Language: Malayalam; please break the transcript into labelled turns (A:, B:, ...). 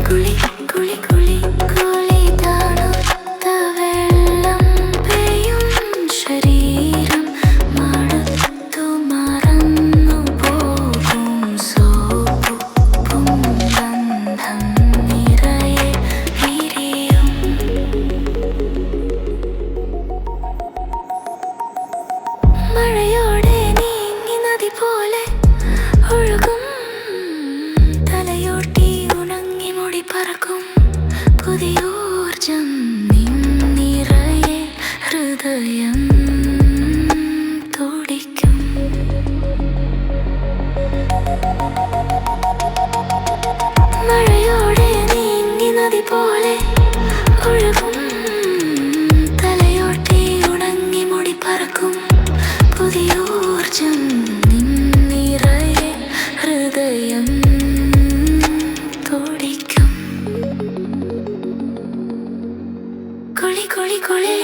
A: കുളി കുളി കുളി കുളി തണുത്ത വെള്ളം പെയ്യും ശരീരം മടുത്തു മറന്നു പോകും സോപ്പും ഗന്ധം നിറയെ വിരിയും മഴയോടെ നീങ്ങി നദി പോലെ ഒഴുകും തലയോട്ടി ഉണങ്ങി മുടി പറക്കും പുതിയോർജം നിറയെ ഹൃദയം തുടിക്കും മഴയോടെ നീങ്ങി നദി പോലെ ഒഴുകും തലയോട്ടി ഉണങ്ങി മുടി പറക്കും പുതിയോർജം നിറയെ ഹൃദയം തുടിക്കും കുളി കുളി കുളി